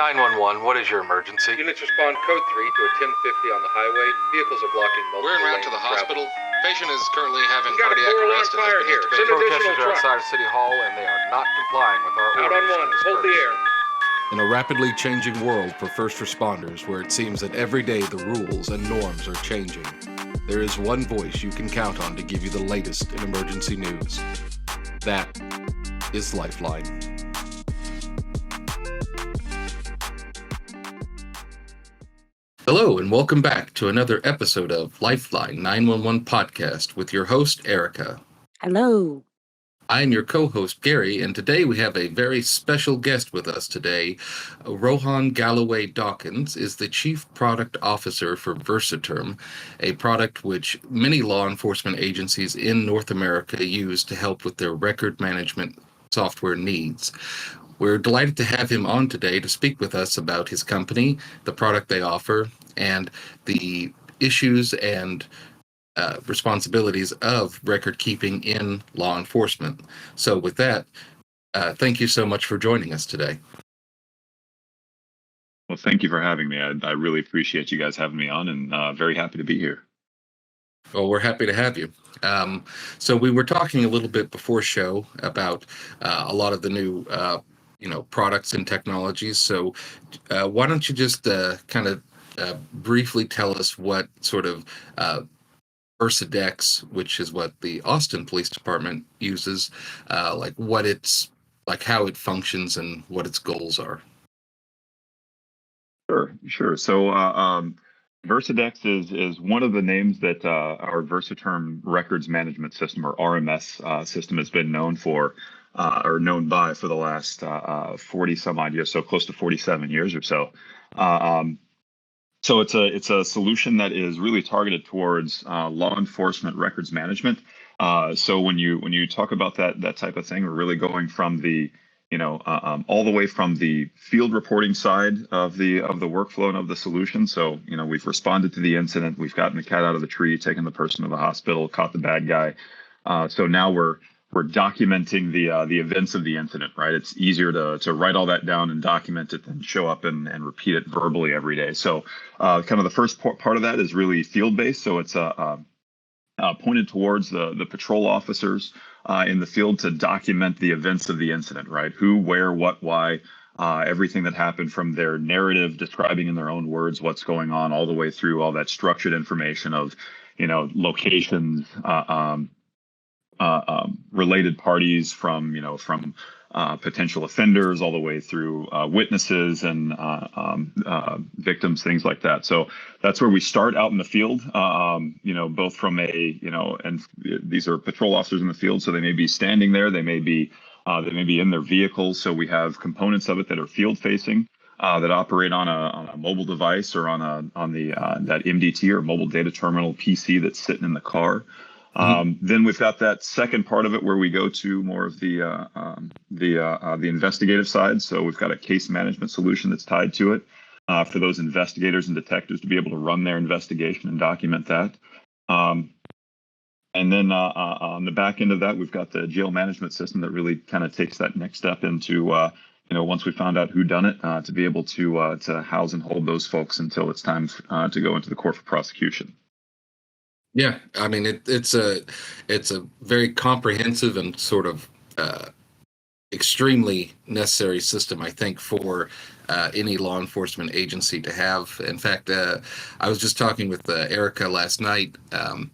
911, what is your emergency? Units respond code 3 to a 1050 on the highway. Vehicles are blocking multiple We're en route lanes to the of travel. hospital. Patient is currently having We've got a cardiac 4-alarm arrest and has fire been here. intubated. Send additional Protesters are trucks. outside of City Hall and they are not complying with our Out orders on 1. to Hold the disperse. air. In a rapidly changing world for first responders where it seems that every day the rules and norms are changing, there is one voice you can count on to give you the latest in emergency news. That is Lifeline. Hello, and welcome back to another episode of Lifeline 911 podcast with your host, Erica. Hello. I'm your co-host, Gary, and today we have a very special guest with us today. Rohan Galloway-Dawkins is the Chief Product Officer for Versaterm, a product which many law enforcement agencies in North America use to help with their record management software needs. We're delighted to have him on today to speak with us about his company, the product they offer, and the issues and responsibilities of record keeping in law enforcement. So with that, thank you so much for joining us today. Well, thank you for having me. I really appreciate you guys having me on, and very happy to be here. Well, we're happy to have you. So we were talking a little bit before show about a lot of the new products and technologies. So why don't you just kind of briefly tell us what sort of Versadex, which is what the Austin Police Department uses, what it's like, how it functions, and what its goals are. Sure. So Versadex is one of the names that our Versaterm Records Management System, or RMS system, has been known for, or known by, for the last 40 some odd years, so close to 47 years or so. So it's a solution that is really targeted towards law enforcement records management. So when you talk about that type of thing, we're really going from the all the way from the field reporting side of the workflow and of the solution. So we've responded to the incident, we've gotten the cat out of the tree, taken the person to the hospital, caught the bad guy. So now we're documenting the events of the incident, right? It's easier to write all that down and document it than show up and repeat it verbally every day. So kind of the first part of that is really field-based. So it's pointed towards the patrol officers in the field to document the events of the incident, right? Who, where, what, why, everything that happened, from their narrative describing in their own words what's going on, all the way through all that structured information of, locations, related parties, from potential offenders all the way through witnesses and victims, things like that. So that's where we start out in the field, both from and these are patrol officers in the field, so they may be standing there, they may be in their vehicles. So we have components of it that are field facing, that operate on a mobile device, or on that MDT, or mobile data terminal PC, that's sitting in the car. Then we've got that second part of it where we go to more of the investigative side. So we've got a case management solution that's tied to it, for those investigators and detectives to be able to run their investigation and document that. And then on the back end of that, we've got the jail management system that really kind of takes that next step into once we found out who done it, to be able to house and hold those folks until it's time to go into the court for prosecution. Yeah, I mean it's a very comprehensive and sort of extremely necessary system, I think, for any law enforcement agency to have. In fact, I was just talking with Erica last night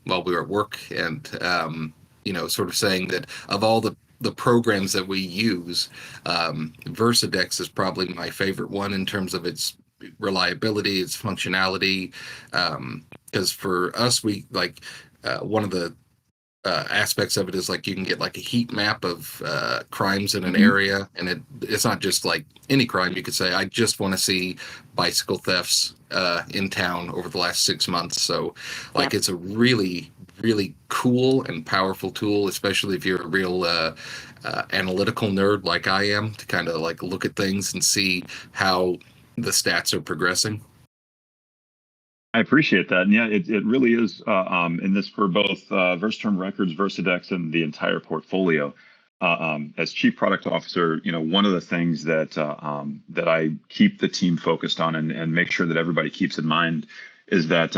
while we were at work, and sort of saying that of all the programs that we use, Versadex is probably my favorite one in terms of its reliability, its functionality. Because for us, we one of the aspects of it is you can get a heat map of crimes in an area, and it's not just any crime. You could say, I just want to see bicycle thefts in town over the last 6 months. So it's a really, really cool and powerful tool, especially if you're a real analytical nerd like I am, to kind of look at things and see how the stats are progressing. I appreciate that. And yeah, it really is in this for both Versaterm Records, Versadex, and the entire portfolio. As chief product officer, one of the things that that I keep the team focused on and make sure that everybody keeps in mind is that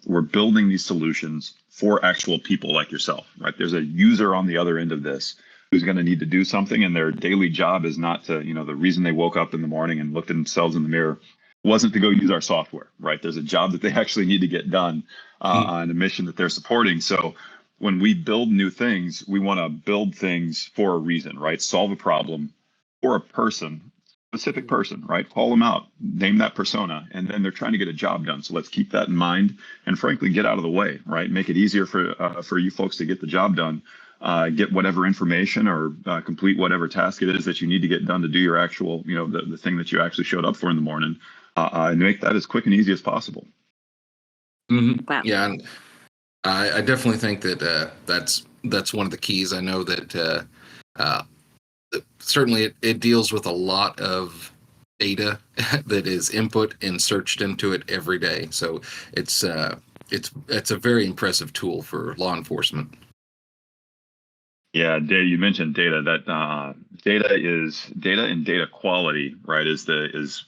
we're building these solutions for actual people like yourself, right? There's a user on the other end of this who's going to need to do something, and their daily job is not to, the reason they woke up in the morning and looked at themselves in the mirror wasn't to go use our software, right? There's a job that they actually need to get done on a mission that they're supporting. So when we build new things, we want to build things for a reason, right? Solve a problem for a person, specific person, right? Call them out, name that persona, and then they're trying to get a job done. So let's keep that in mind, and frankly, get out of the way, right? Make it easier for you folks to get the job done, get whatever information or complete whatever task it is that you need to get done to do your actual, the thing that you actually showed up for in the morning, and make that as quick and easy as possible. Mm-hmm. Wow. Yeah, and I definitely think that that's one of the keys. I know that certainly it deals with a lot of data that is input and searched into it every day. So it's a very impressive tool for law enforcement. Yeah, data. You mentioned data. That data and data quality, right? Is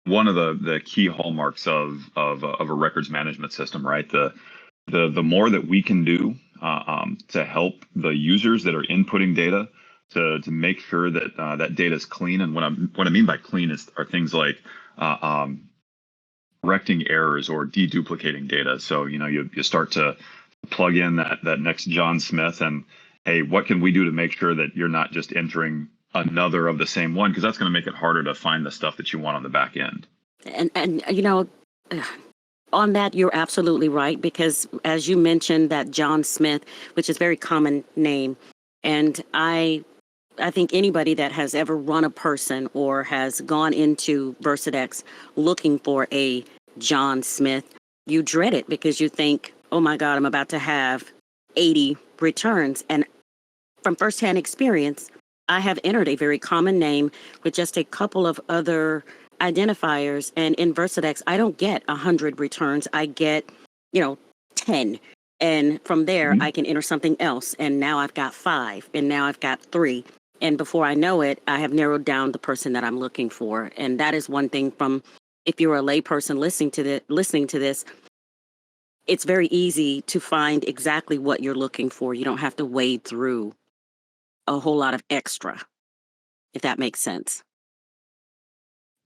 one of the key hallmarks of a records management system, right? The more that we can do to help the users that are inputting data to make sure that that data is clean, and what I mean by clean are things like correcting errors or deduplicating data. So you start to plug in that next John Smith, and hey, what can we do to make sure that you're not just entering another of the same one, because that's going to make it harder to find the stuff that you want on the back end. And on that, you're absolutely right, because as you mentioned that John Smith, which is a very common name, and I think anybody that has ever run a person or has gone into Versatex looking for a John Smith, you dread it because you think, oh my God, I'm about to have 80 returns. And from firsthand experience, I have entered a very common name with just a couple of other identifiers, and in Versatex, I don't get 100 returns. I get, 10. And from there, I can enter something else. And now I've got 5, and now I've got 3. And before I know it, I have narrowed down the person that I'm looking for. And that is one thing from, if you're a layperson listening to this, it's very easy to find exactly what you're looking for. You don't have to wade through a whole lot of extra, if that makes sense.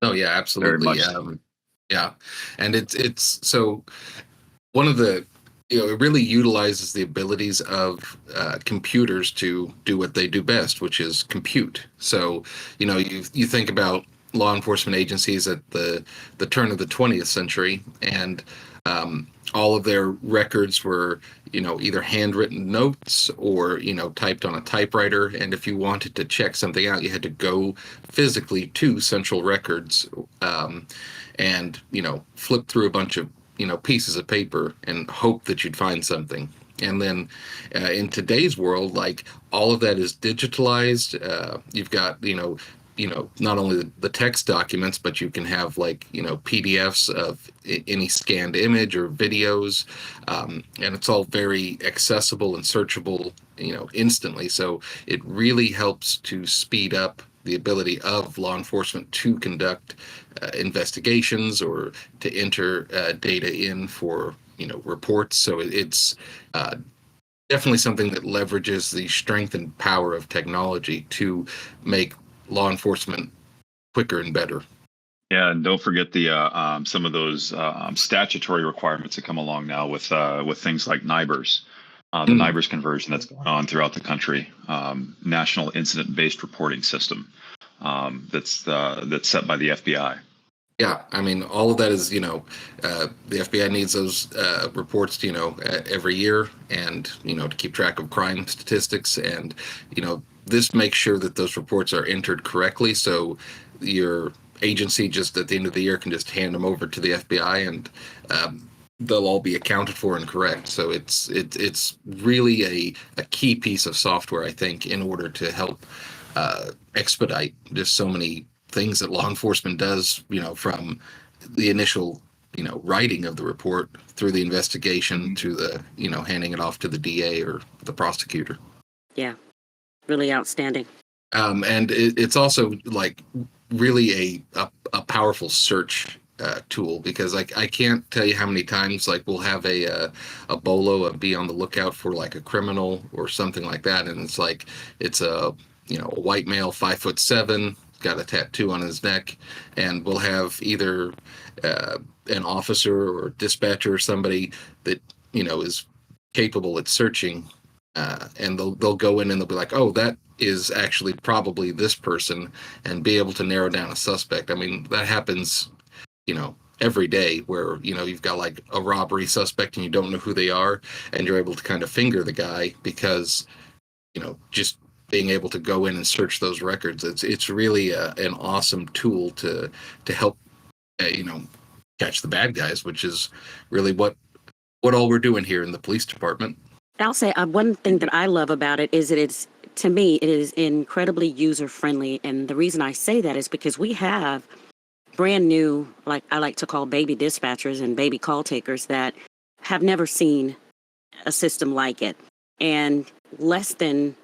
Oh yeah, absolutely. Yeah, and it's so one of the it really utilizes the abilities of computers to do what they do best, which is compute. So you think about law enforcement agencies at the turn of the 20th century, and all of their records were either handwritten notes or typed on a typewriter, and if you wanted to check something out, you had to go physically to central records and flip through a bunch of pieces of paper and hope that you'd find something. And then in today's world, like, all of that is digitalized. You've got not only the text documents, but you can have PDFs of any scanned image or videos, and it's all very accessible and searchable instantly. So it really helps to speed up the ability of law enforcement to conduct investigations or to enter data in for reports. So it's definitely something that leverages the strength and power of technology to make law enforcement quicker and better. Yeah, and don't forget the some of those statutory requirements that come along now with things like NIBRS, the NIBRS conversion that's going on throughout the country, National Incident-Based Reporting System, that's set by the FBI. Yeah, I mean, all of that is, the FBI needs those reports, every year, and, to keep track of crime statistics. And, this makes sure that those reports are entered correctly. So your agency just at the end of the year can just hand them over to the FBI, and they'll all be accounted for and correct. So it's really a key piece of software, I think, in order to help expedite just so many things that law enforcement does, from the initial, writing of the report through the investigation to the, handing it off to the DA or the prosecutor. Yeah. Really outstanding. And it's also like really a powerful search tool, because like I can't tell you how many times like we'll have a bolo be on the lookout for like a criminal or something like that, and it's like it's a a white male 5'7", got a tattoo on his neck, and we'll have either an officer or dispatcher or somebody that is capable at searching, and they'll go in and they'll be like, oh, that is actually probably this person, and be able to narrow down a suspect. I mean, that happens, every day, where, you've got like a robbery suspect and you don't know who they are, and you're able to kind of finger the guy because, just being able to go in and search those records. It's really an awesome tool to help, catch the bad guys, which is really what all we're doing here in the police department. I'll say one thing that I love about it is that to me, it is incredibly user friendly. And the reason I say that is because we have brand new, like I like to call baby dispatchers and baby call takers, that have never seen a system like it. And less than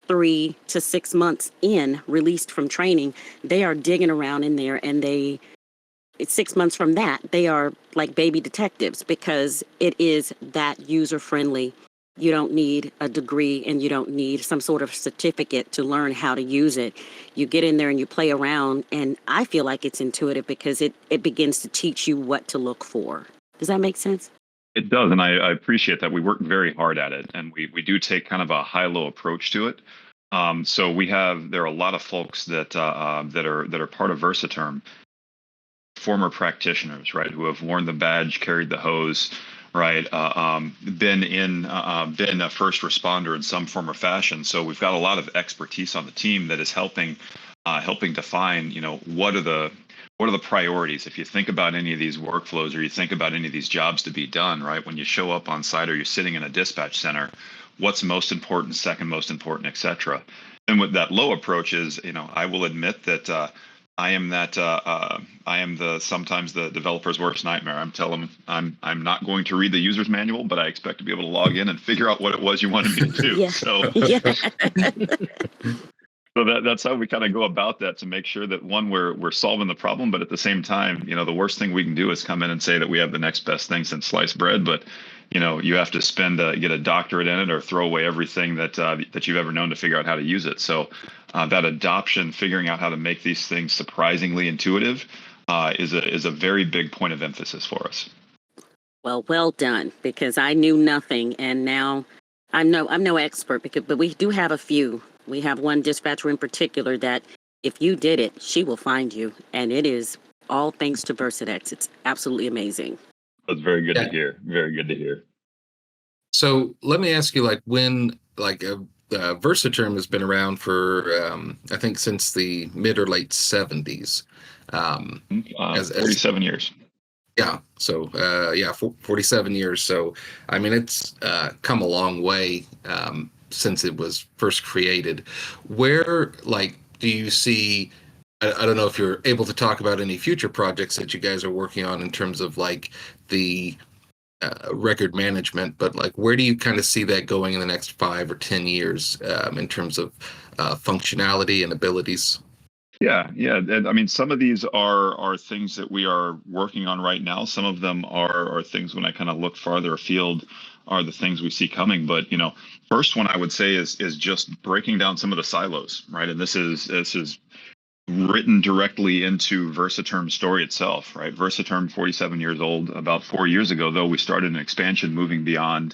3 to 6 months in, released from training, they are digging around in there, and it's 6 months from that, they are like baby detectives, because it is that user friendly. You don't need a degree, and you don't need some sort of certificate to learn how to use it. You get in there and you play around, and I feel like it's intuitive because it begins to teach you what to look for. Does that make sense? It does, and I appreciate that. We work very hard at it, and we do take kind of a high-low approach to it. So there are a lot of folks that are part of Versaterm, former practitioners, right, who have worn the badge, carried the hose, right, been a first responder in some form or fashion. So we've got a lot of expertise on the team that is helping define, what are the priorities. If you think about any of these workflows, or you think about any of these jobs to be done, right, when you show up on site or you're sitting in a dispatch center, what's most important, second most important, et cetera. And with that low approach is, I will admit that I am sometimes the developer's worst nightmare. I'm telling them I'm not going to read the user's manual, but I expect to be able to log in and figure out what it was you wanted me to do. Yeah. So Yeah. So that's how we kind of go about that, to make sure that, one, we're solving the problem, but at the same time, the worst thing we can do is come in and say that we have the next best thing since sliced bread. But you have to get a doctorate in it, or throw away everything that you've ever known to figure out how to use it. So that adoption, figuring out how to make these things surprisingly intuitive, is a very big point of emphasis for us. Well done, because I knew nothing, and now I'm no expert, but we do have a few. We have one dispatcher in particular that if you did it, she will find you, and it is all thanks to Versatex. It's absolutely amazing. That's very good to hear. Very good to hear. So let me ask you, like, when Versaterm has been around for I think since the mid or late 70s. 47 years. Yeah. So 47 years. So I mean, it's come a long way since it was first created. Where, like, do you see? I don't know if you're able to talk about any future projects that you guys are working on in terms of like the record management, but like, where do you kind of see that going in the next 5 or 10 years in terms of functionality and abilities? Yeah. And I mean, some of these are things that we are working on right now. Some of them are things, when I kind of look farther afield, are the things we see coming. But first one I would say is just breaking down some of the silos, right? And this is written directly into Versaterm's story itself, right? Versaterm, 47 years old. About 4 years ago, though, we started an expansion moving beyond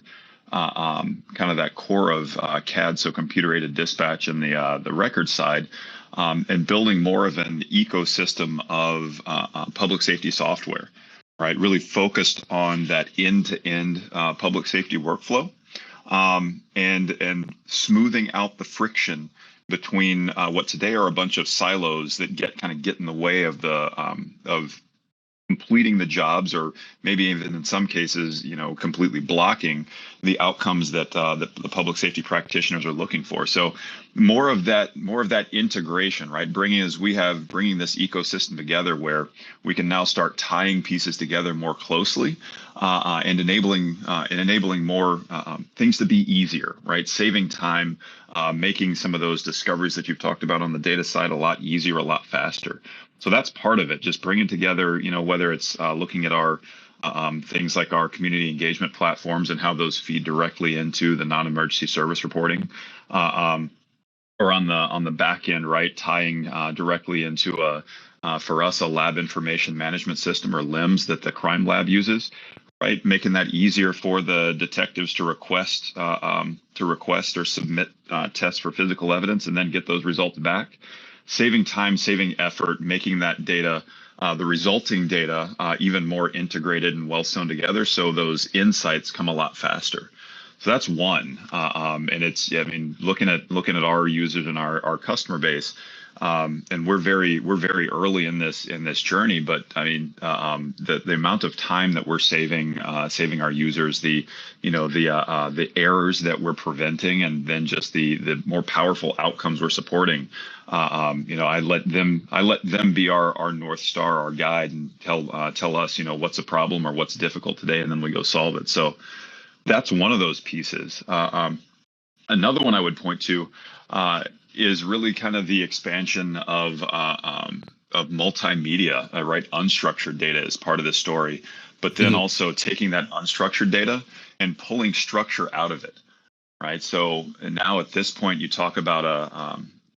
kind of that core of CAD, so computer-aided dispatch, and the record side, and building more of an ecosystem of public safety software, right? Really focused on that end-to-end public safety workflow, and smoothing out the friction between what today are a bunch of silos that get in the way of of completing the jobs, or maybe even in some cases, completely blocking the outcomes that the public safety practitioners are looking for. So more of that integration, right? Bringing this ecosystem together, where we can now start tying pieces together more closely, and enabling more things to be easier, right? Saving time, making some of those discoveries that you've talked about on the data side a lot easier, a lot faster. So that's part of it. Just bringing together, whether it's looking at our things like our community engagement platforms and how those feed directly into the non-emergency service reporting, or on the back end, right, tying directly into for us a lab information management system, or LIMS, that the crime lab uses, right, making that easier for the detectives to request or submit tests for physical evidence and then get those results back, saving time, saving effort, making that data, the resulting data, even more integrated and well sewn together, so those insights come a lot faster. So that's one, and it's, looking at our users and our customer base, and we're very early in this journey, but the amount of time that we're saving our users, the errors that we're preventing, and then just the more powerful outcomes we're supporting. I let them be our North Star, our guide, and tell us, what's a problem or what's difficult today, and then we go solve it. So that's one of those pieces. Another one I would point to is really kind of the expansion of multimedia, right? Unstructured data is part of this story, but then also taking that unstructured data and pulling structure out of it, right? So now at this point, you talk about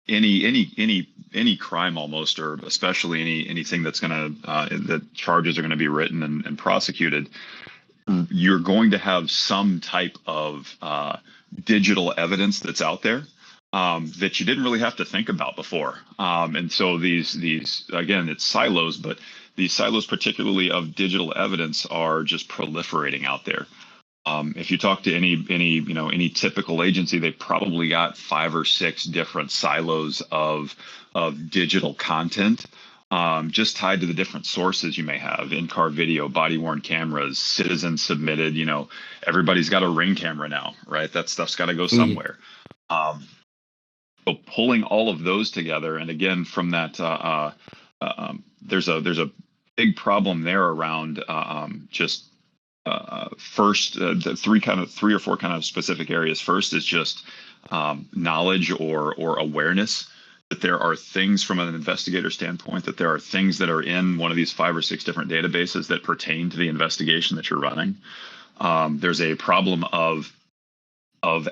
any crime almost, or especially anything that's going to the charges are going to be written and prosecuted. You're going to have some type of digital evidence that's out there that you didn't really have to think about before. And so these again, it's silos, but these silos, particularly of digital evidence, are just proliferating out there. If you talk to any typical agency, they've probably got 5 or 6 different silos of digital content, just tied to the different sources you may have: in-car video, body-worn cameras, citizen submitted. Everybody's got a Ring camera now, right? That stuff's got to go somewhere. So pulling all of those together, and again, from that, there's a big problem there around first, the 3 or 4 kind of specific areas. First is just knowledge or awareness that there are things, from an investigator standpoint, that there are things that are in one of these 5 or 6 different databases that pertain to the investigation that you're running. There's a problem of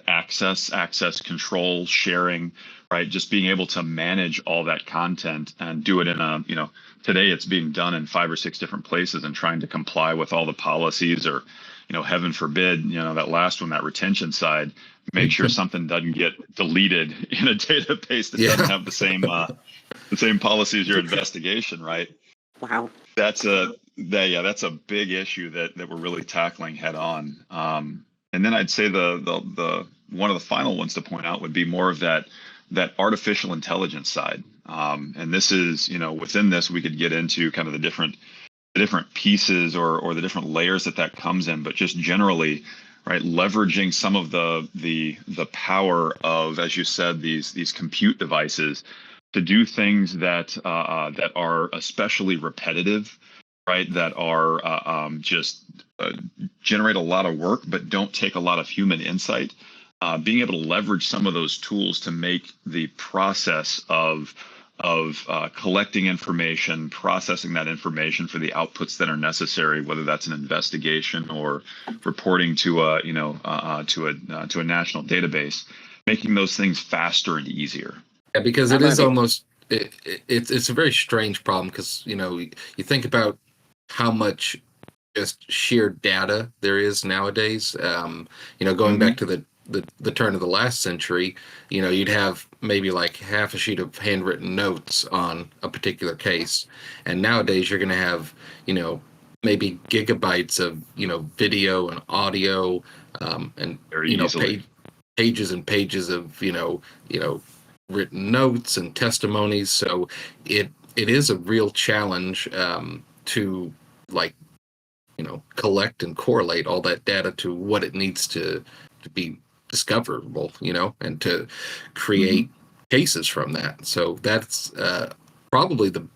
access control, sharing, right? Just being able to manage all that content and do it in today it's being done in 5 or 6 different places, and trying to comply with all the policies, or, heaven forbid, that last one, that retention side, make sure something doesn't get deleted in a database that doesn't have the same policy as your investigation, right? Wow. That's a big issue that we're really tackling head on. And then I'd say the one of the final ones to point out would be more of that artificial intelligence side. And this is, within this, we could get into kind of the different pieces or the different layers that comes in, but just generally, right, leveraging some of the power of, as you said, these compute devices to do things that are especially repetitive, right, that are just generate a lot of work but don't take a lot of human insight. Being able to leverage some of those tools to make the process of collecting information, processing that information for the outputs that are necessary, whether that's an investigation or reporting to a national database, making those things faster and easier. Yeah, because it is almost it's a very strange problem, because you think about how much just sheer data there is nowadays. Going back to the turn of the last century, you'd have maybe like half a sheet of handwritten notes on a particular case, and nowadays you're going to have maybe gigabytes of video and audio, and pages and pages of written notes and testimonies. So it is a real challenge to collect and correlate all that data to what it needs to be discoverable, and to create cases from that. So that's probably the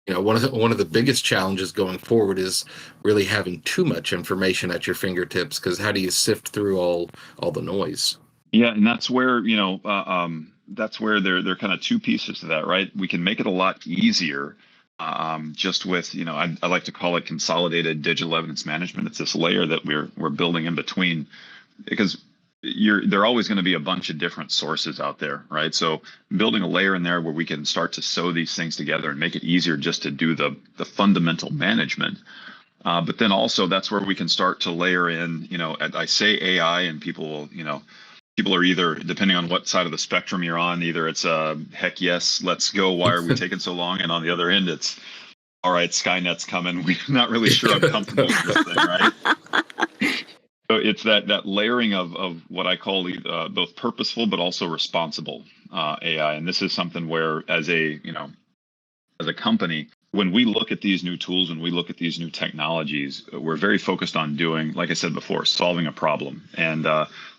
one of the biggest challenges going forward, is really having too much information at your fingertips, because how do you sift through all the noise? Yeah, and that's where, that's where there are kind of two pieces to that, right? We can make it a lot easier, just with, I like to call it consolidated digital evidence management. It's this layer that we're building in between, because there are always going to be a bunch of different sources out there, right? So building a layer in there where we can start to sew these things together and make it easier just to do the fundamental management. But then also that's where we can start to layer in, I say AI, and people are either, depending on what side of the spectrum you're on, either it's heck yes, let's go, why are we taking so long? And on the other end, it's all right, Skynet's coming. We're not really sure I'm comfortable with this thing, right? So it's that layering of what I call both purposeful but also responsible AI. And this is something where as a company, when we look at these new tools, when we look at these new technologies, we're very focused on doing, like I said before, solving a problem. And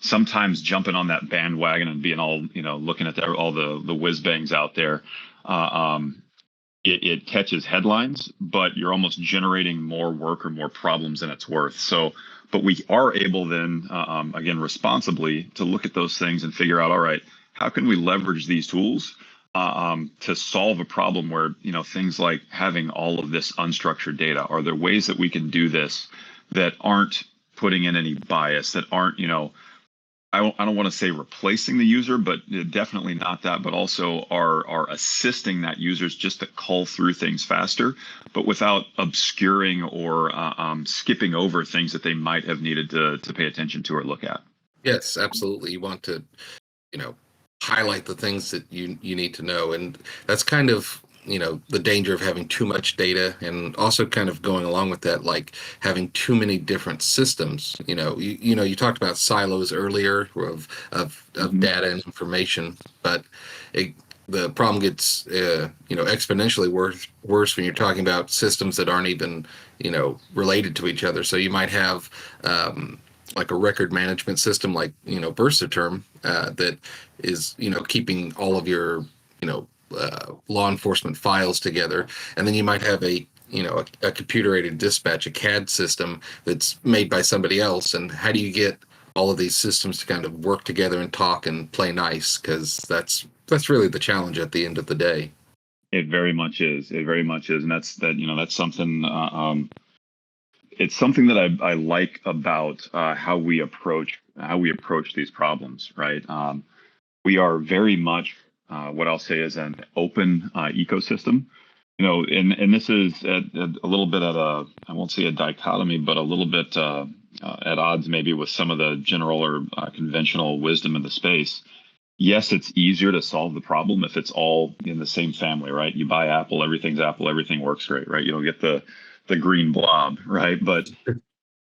sometimes jumping on that bandwagon and being all, looking at all the whiz bangs out there, it catches headlines, but you're almost generating more work or more problems than it's worth. So, but we are able then, again, responsibly to look at those things and figure out, all right, how can we leverage these tools to solve a problem where, things like having all of this unstructured data, are there ways that we can do this that aren't putting in any bias, that aren't, I don't want to say replacing the user, but definitely not that, but also are assisting that users just to cull through things faster, but without obscuring or skipping over things that they might have needed to pay attention to or look at. Yes, absolutely. You want to, highlight the things that you need to know. And that's kind of, the danger of having too much data, and also kind of going along with that, like having too many different systems. You talked about silos earlier of data and information, but the problem gets exponentially worse when you're talking about systems that aren't even related to each other. So you might have like a record management system like Versaterm that is keeping all of your law enforcement files together, and then you might have a computer-aided dispatch, a CAD system that's made by somebody else. And how do you get all of these systems to kind of work together and talk and play nice? Because that's really the challenge at the end of the day. It very much is. It very much is, and that's something. It's something that I like about how we approach these problems, right? We are very much what I'll say is an open ecosystem, and this is a little bit at I won't say a dichotomy, but a little bit at odds maybe with some of the general or conventional wisdom in the space. Yes, it's easier to solve the problem if it's all in the same family, right? You buy Apple, everything's Apple, everything works great, right? You don't get the green blob, right? But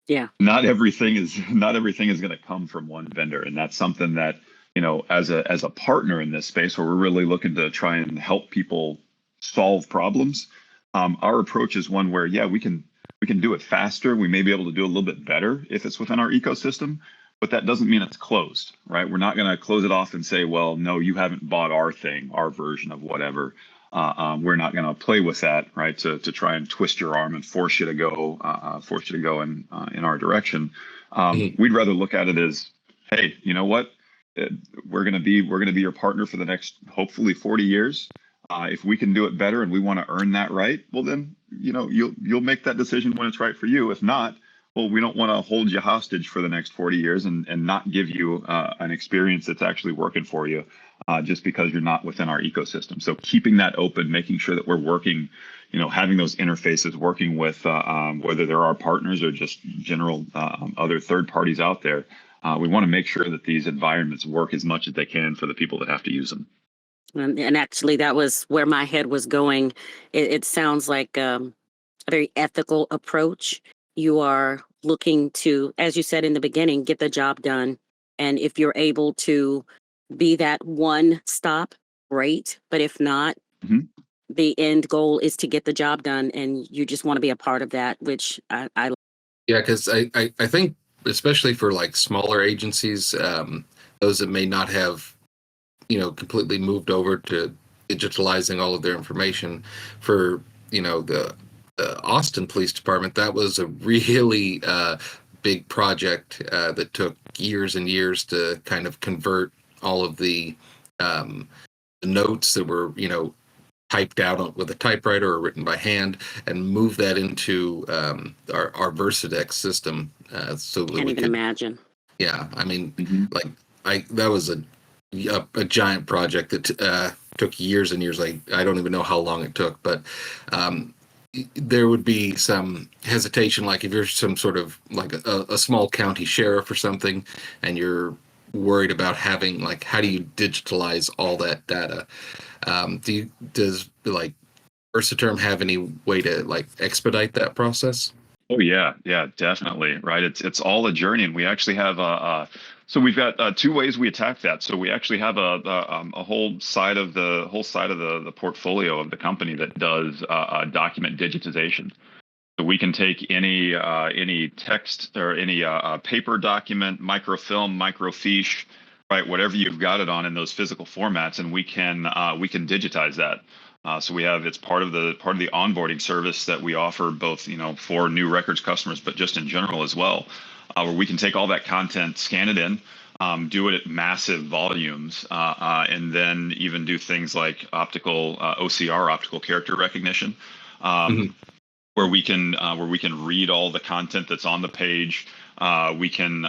yeah, not everything is going to come from one vendor, and that's something that as a partner in this space where we're really looking to try and help people solve problems. Our approach is one where we can do it faster. We may be able to do a little bit better if it's within our ecosystem, but that doesn't mean it's closed, right? We're not going to close it off and say, well, no, you haven't bought our thing, our version of whatever. We're not going to play with that, right? To try and twist your arm and force you to go in our direction. We'd rather look at it as, hey, you know what? We're going to be your partner for the next hopefully 40 years. If we can do it better and we want to earn that right, well then you'll make that decision when it's right for you. If not, well, we don't want to hold you hostage for the next 40 years and not give you an experience that's actually working for you just because you're not within our ecosystem. So keeping that open, making sure that we're working, having those interfaces, working with whether there are partners or just general other third parties out there. We want to make sure that these environments work as much as they can for the people that have to use them. and actually that was where my head was going. It sounds like a very ethical approach. You are looking to, as you said in the beginning, get the job done. And if you're able to be that one stop, great. But if not, the end goal is to get the job done. And you just want to be a part of that, which I Yeah, because I think, especially for like smaller agencies, those that may not have, completely moved over to digitalizing all of their information, for, the Austin Police Department, that was a really big project that took years and years to kind of convert all of the notes that were, typed out with a typewriter or written by hand, and move that into our Versadex system, so that Can't we even could. imagine. Yeah, I mean, Mhm. that was a giant project that took years and years. I don't even know how long it took, but there would be some hesitation, like if you're some sort of like a small county sheriff or something, and you're worried about having, like, how do you digitalize all that data? Does like Versaterm have any way to like expedite that process? Oh yeah, definitely. Right. It's all a journey, and we actually have so we've got two ways we attack that. So we actually have a whole side of the portfolio of the company that does document digitization. So we can take any text or any paper document, microfilm, microfiche, right, whatever you've got it on in those physical formats, and we can digitize that. So it's part of the onboarding service that we offer, both for new records customers, but just in general as well, where we can take all that content, scan it in, do it at massive volumes, and then even do things like optical OCR, optical character recognition. Mhm. Where we can read all the content that's on the page. We can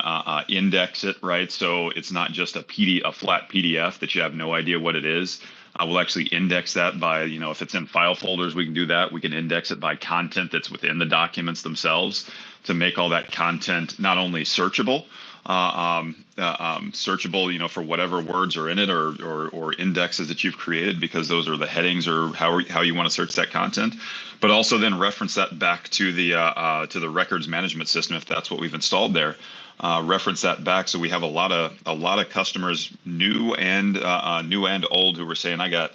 index it, right? So it's not just a flat PDF that you have no idea what it is. We'll actually index that by, if it's in file folders, we can do that. We can index it by content that's within the documents themselves to make all that content not only searchable, for whatever words are in it, or indexes that you've created, because those are the headings or how you want to search that content, but also then reference that back to the records management system if that's what we've installed there. Reference that back, so we have a lot of customers, new and old, who were saying, I got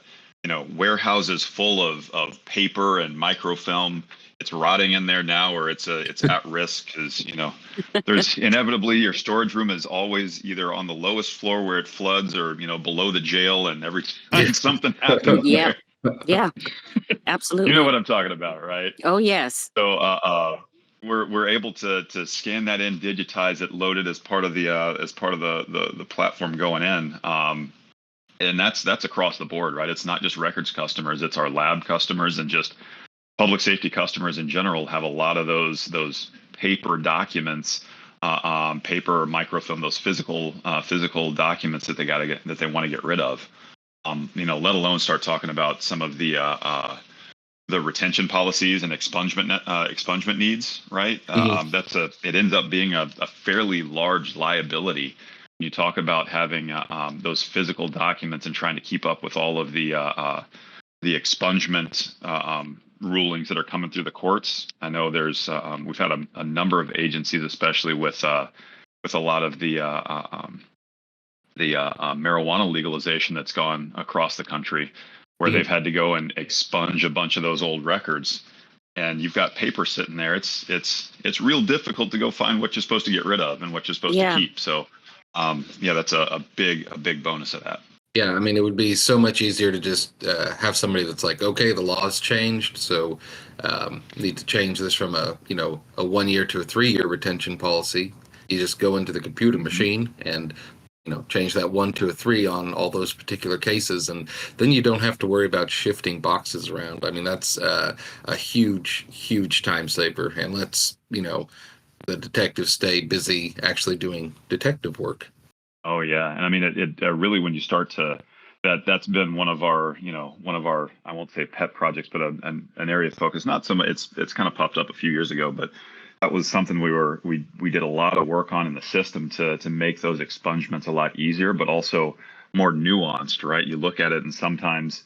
warehouses full of paper and microfilm. It's rotting in there now, or it's at risk, because there's inevitably your storage room is always either on the lowest floor where it floods, or below the jail, and every time something happens Yep. there. Yeah, You absolutely. know what I'm talking about, right? Oh, yes. So we're able to scan that in, digitize it, load it as part of the platform going in. And that's across the board, right? It's not just records customers, it's our lab customers, and just public safety customers in general have a lot of those paper documents, paper or microfilm, those physical documents that they want to get rid of. Let alone start talking about some of the retention policies and expungement needs, right? It ends up being a fairly large liability when you talk about having those physical documents and trying to keep up with all of the expungement rulings that are coming through the courts. I know we've had a number of agencies, especially with a lot of the marijuana legalization that's gone across the country, where they've had to go and expunge a bunch of those old records, and you've got paper sitting there. It's real difficult to go find what you're supposed to get rid of and what you're supposed to keep. So that's a big bonus of that. Yeah, I mean, it would be so much easier to just have somebody that's like, okay, the law's changed, so need to change this from a 1 year to a 3 year retention policy. You just go into the computer machine and change that 1 to a 3 on all those particular cases, and then you don't have to worry about shifting boxes around. I mean, that's a huge time saver, and lets the detectives stay busy actually doing detective work. Oh yeah, and I mean it really, when you start to that's been one of our I won't say pet projects, but an area of focus. Not so much. It's kind of popped up a few years ago, but that was something we did a lot of work on in the system to make those expungements a lot easier, but also more nuanced, right? You look at it, and sometimes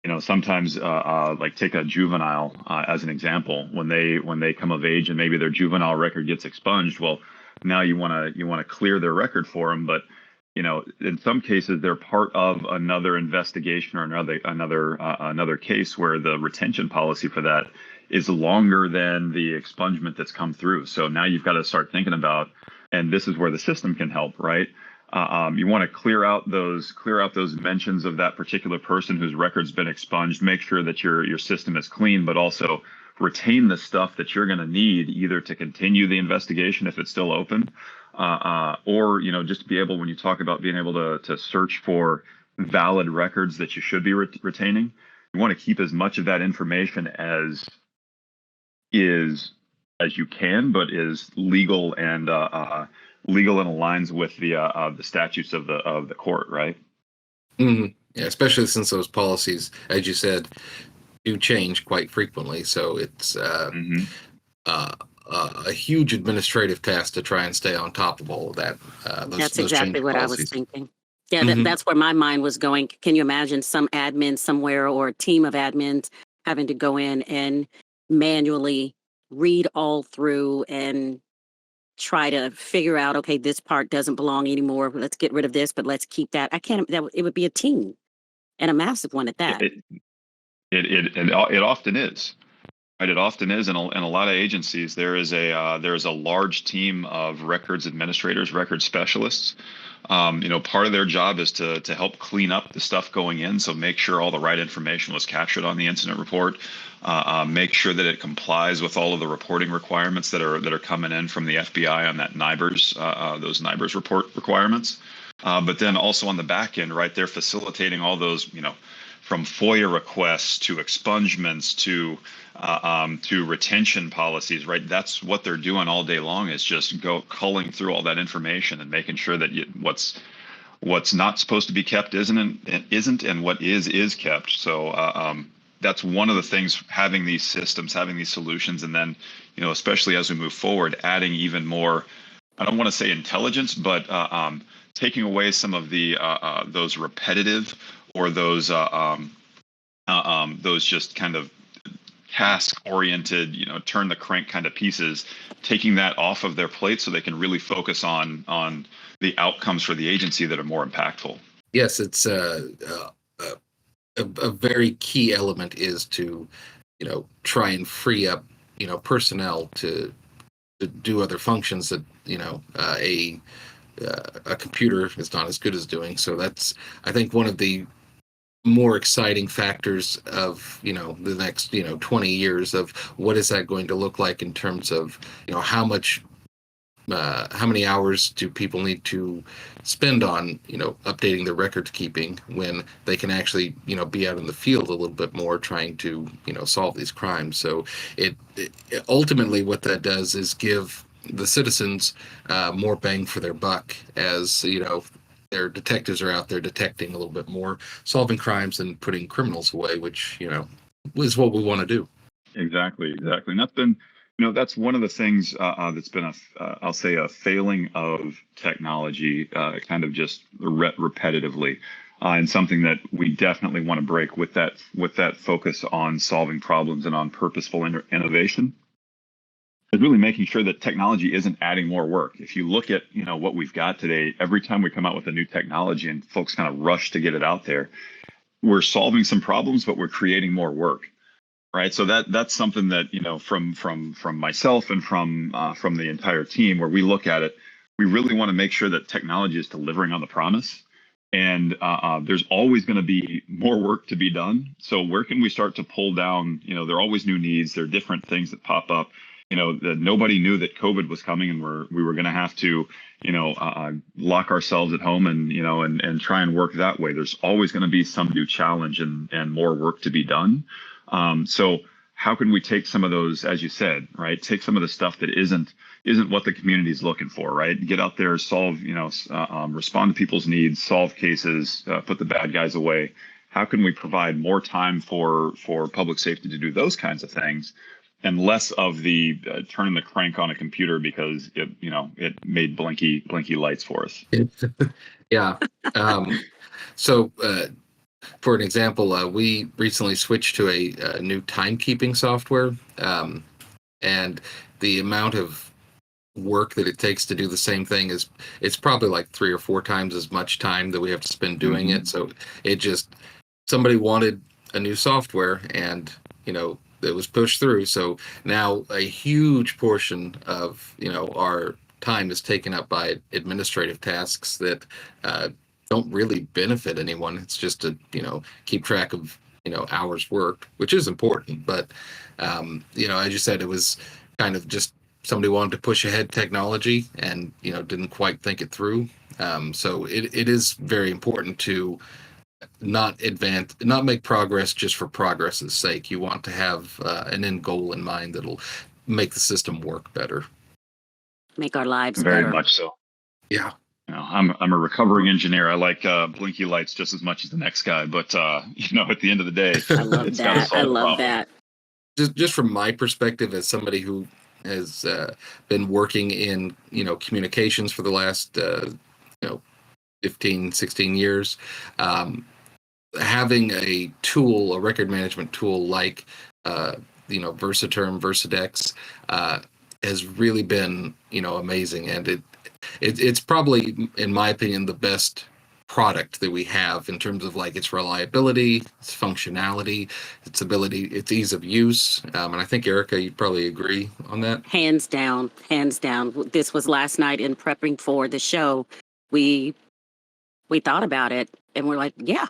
like take a juvenile as an example. When they come of age and maybe their juvenile record gets expunged, well, now you want to clear their record for them, but in some cases they're part of another investigation or another case where the retention policy for that is longer than the expungement that's come through. So now you've got to start thinking about, and this is where the system can help, right? You want to clear out those mentions of that particular person whose record's been expunged. Make sure that your system is clean, but also retain the stuff that you're going to need either to continue the investigation if it's still open, or just to be able, when you talk about being able to search for valid records that you should be retaining, you want to keep as much of that information as you can, but is legal and aligns with the statutes of the court, right? Mm-hmm. Yeah, especially since those policies, as you said, do change quite frequently. So it's a huge administrative task to try and stay on top of all of that. That's exactly what policies. I was thinking. Yeah, that's where my mind was going. Can you imagine some admin somewhere or a team of admins having to go in and manually read all through and try to figure out, okay, this part doesn't belong anymore. Let's get rid of this, but let's keep that. It would be a team, and a massive one at that. It often is. Right, it often is, in a lot of agencies, there is a large team of records administrators, record specialists. Part of their job is to help clean up the stuff going in, so make sure all the right information was captured on the incident report, make sure that it complies with all of the reporting requirements that are coming in from the FBI on that those NIBRS report requirements. But then also on the back end, right, they're facilitating all those, from FOIA requests to expungements to retention policies, right? That's what they're doing all day long, is just culling through all that information and making sure that what's not supposed to be kept isn't, and what is kept. So that's one of the things, having these systems, having these solutions, and then, especially as we move forward, adding even more, I don't want to say intelligence, but taking away some of the those repetitive or those just kind of task-oriented, turn the crank kind of pieces, taking that off of their plate so they can really focus on the outcomes for the agency that are more impactful. Yes, it's a very key element is to, try and free up, personnel to do other functions that, a computer is not as good as doing. So that's, I think, one of the more exciting factors of the next 20 years of what is that going to look like in terms of how many hours do people need to spend on updating their record keeping when they can actually be out in the field a little bit more trying to solve these crimes. So it ultimately what that does is give the citizens more bang for their buck, as their detectives are out there detecting a little bit more, solving crimes and putting criminals away, which is what we want to do. Exactly. And that's been, that's one of the things that's been I'll say a failing of technology, kind of just repetitively, and something that we definitely want to break with that focus on solving problems and on purposeful innovation. Is really making sure that technology isn't adding more work. If you look at what we've got today, every time we come out with a new technology and folks kind of rush to get it out there, we're solving some problems, but we're creating more work, right? So that's something that from myself and from the entire team, where we look at it, we really want to make sure that technology is delivering on the promise. And there's always going to be more work to be done. So where can we start to pull down? There are always new needs. There are different things that pop up. That nobody knew that COVID was coming, and we were going to have to, lock ourselves at home and try and work that way. There's always going to be some new challenge and more work to be done. So how can we take some of those, as you said, right? Take some of the stuff that isn't what the community is looking for, right? Get out there, solve, respond to people's needs, solve cases, put the bad guys away. How can we provide more time for public safety to do those kinds of things, and less of the turning the crank on a computer because it made blinky lights for us? Yeah. So for an example, we recently switched to a new timekeeping software, and the amount of work that it takes to do the same thing it's probably like 3 or 4 times as much time that we have to spend doing it. So somebody wanted a new software, and it was pushed through. So now a huge portion of our time is taken up by administrative tasks that don't really benefit anyone. It's just to keep track of hours worked, which is important. But, as you said, it was kind of just somebody wanted to push ahead technology and, didn't quite think it through. So it is very important to not make progress just for progress's sake. You want to have an end goal in mind that'll make the system work better. Make our lives Very better. much so. Yeah. I'm a recovering engineer. I like blinky lights just as much as the next guy, but at the end of the day, I love it's gotta that. solve I the love problem. that. Just from my perspective as somebody who has been working in communications for the last 15, 16 years, having a record management tool like Versaterm, Versadex, has really been amazing, and it's probably, in my opinion, the best product that we have in terms of like its reliability, its functionality, its ability, its ease of use. And I think, Erica, you'd probably agree on that. Hands down, hands down. This was last night in prepping for the show. We thought about it and we're like, yeah,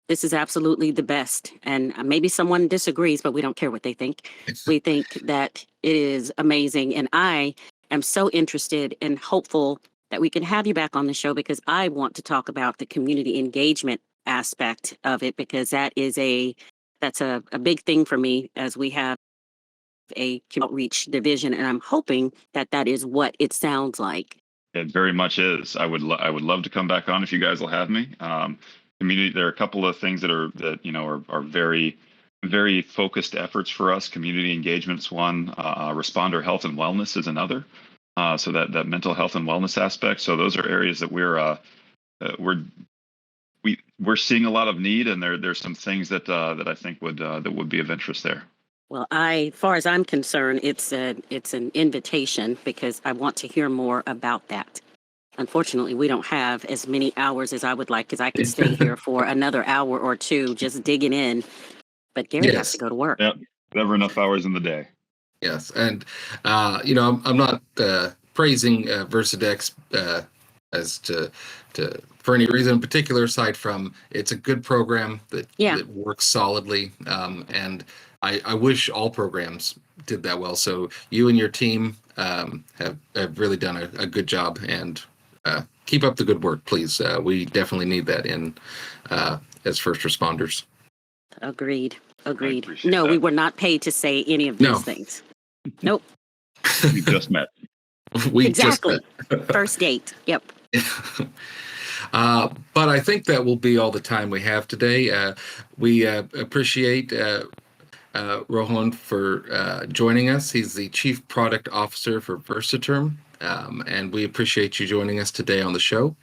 this is absolutely the best. And maybe someone disagrees, but we don't care what they think. We think that it is amazing. And I am so interested and hopeful that we can have you back on the show, because I want to talk about the community engagement aspect of it, because that's a big thing for me as we have a outreach division. And I'm hoping that is what it sounds like. It very much is. I would love to come back on if you guys will have me. Community. There are a couple of things that are very, very focused efforts for us. Community engagement's one. Responder health and wellness is another. So that mental health and wellness aspect. So those are areas that we're seeing a lot of need, and there's some things that I think would be of interest there. Well, far as I'm concerned, it's an invitation, because I want to hear more about that. Unfortunately, we don't have as many hours as I would like, because I could stay here for another hour or two just digging in. But Gary has to go to work. Yep, never enough hours in the day. Yes, and I'm not praising Versadex as to for any reason in particular, aside from it's a good program that works solidly, and I wish all programs did that well. So you and your team have really done a good job, and keep up the good work, please. We definitely need that as first responders. Agreed. No, we were not paid to say any of these things. Nope. We just met. Exactly. First date. Yep. But I think that will be all the time we have today. We appreciate Rohan for joining us. He's the Chief Product Officer for Versaterm, and we appreciate you joining us today on the show.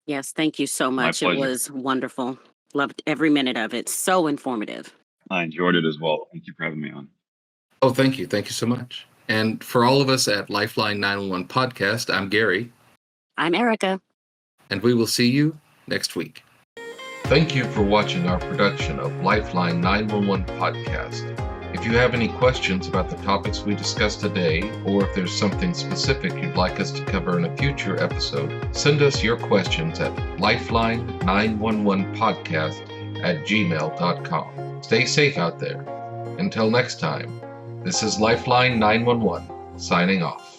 Yes, thank you so much. My It pleasure. was wonderful. Loved every minute of it. So informative. I enjoyed it as well. Thank you for having me on. Oh, thank you. Thank you so much. And for all of us at Lifeline 911 Podcast, I'm Gary. I'm Erica. And we will see you next week. Thank you for watching our production of Lifeline 911 Podcast. If you have any questions about the topics we discussed today, or if there's something specific you'd like us to cover in a future episode, send us your questions at lifeline911podcast@gmail.com. Stay safe out there. Until next time, this is Lifeline 911 signing off.